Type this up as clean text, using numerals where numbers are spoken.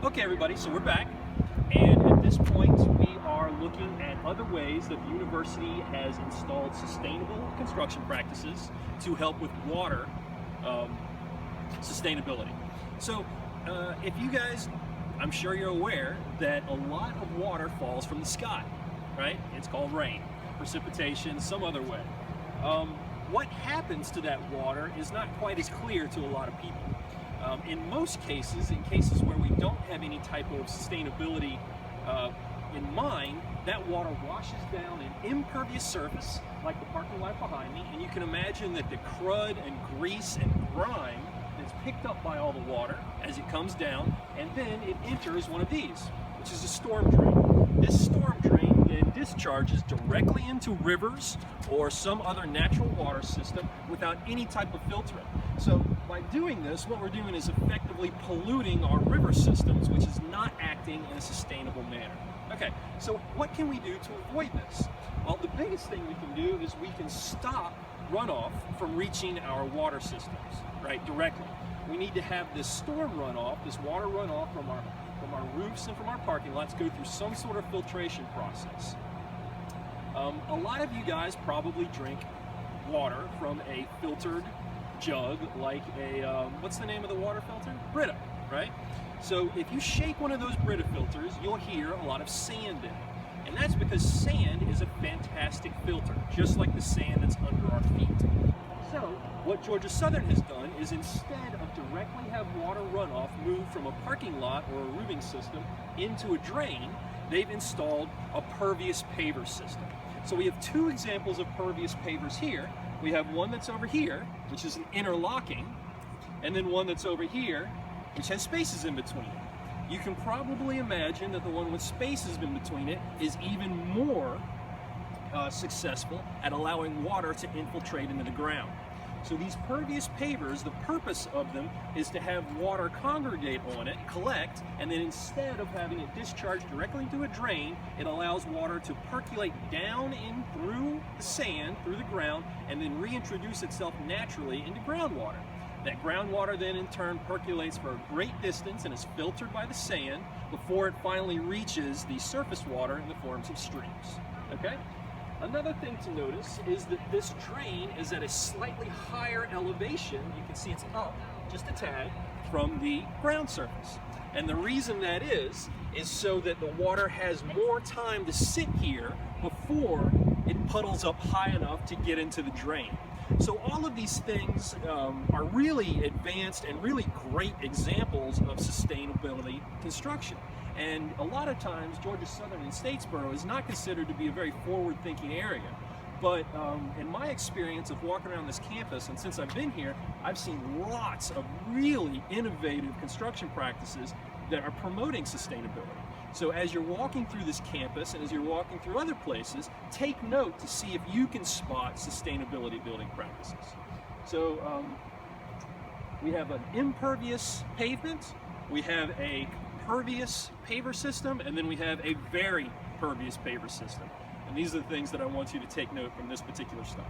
Okay, everybody, so we're back, and at this point we are looking at other ways that the university has installed sustainable construction practices to help with water sustainability. So if you guys, I'm sure you're aware that a lot of water falls from the sky, right? It's called rain, precipitation, some other way. What happens to that water is not quite as clear to a lot of people. In most cases, in cases where we don't have any type of sustainability in mind, that water washes down an impervious surface, like the parking lot behind me, and you can imagine that the crud and grease and grime that's picked up by all the water as it comes down, and then it enters one of these, which is a storm drain. This storm drain then discharges directly into rivers or some other natural water system without any type of filtering. So by doing this, what we're doing is effectively polluting our river systems, which is not acting in a sustainable manner. Okay, so what can we do to avoid this? Well, the biggest thing we can do is we can stop runoff from reaching our water systems, right, directly. We need to have this storm runoff, this water runoff from our roofs and from our parking lots go through some sort of filtration process. A lot of you guys probably drink water from a filtered jug, like a, what's the name of the water filter? Brita, right? So if you shake one of those Brita filters, you'll hear a lot of sand in it. And that's because sand is a fantastic filter, just like the sand that's under our feet. So what Georgia Southern has done is, instead of directly have water runoff move from a parking lot or a roofing system into a drain, they've installed a pervious paver system. So we have two examples of pervious pavers here. We have one that's over here, which is an interlocking, and then one that's over here, which has spaces in between it. You can probably imagine that the one with spaces in between it is even more successful at allowing water to infiltrate into the ground. So these pervious pavers, the purpose of them is to have water congregate on it, collect, and then instead of having it discharged directly into a drain, it allows water to percolate down in through the sand, through the ground, and then reintroduce itself naturally into groundwater. That groundwater then in turn percolates for a great distance and is filtered by the sand before it finally reaches the surface water in the forms of streams. Okay? Another thing to notice is that this drain is at a slightly higher elevation. You can see it's up just a tad from the ground surface. And the reason that is so that the water has more time to sit here before it puddles up high enough to get into the drain. So all of these things are really advanced and really great examples of sustainability construction. And a lot of times, Georgia Southern and Statesboro is not considered to be a very forward-thinking area. But in my experience of walking around this campus, and since I've been here, I've seen lots of really innovative construction practices that are promoting sustainability. So as you're walking through this campus and as you're walking through other places, take note to see if you can spot sustainability building practices. So we have an impervious pavement, we have a pervious paver system, and then we have a very pervious paver system. And these are the things that I want you to take note from this particular stop.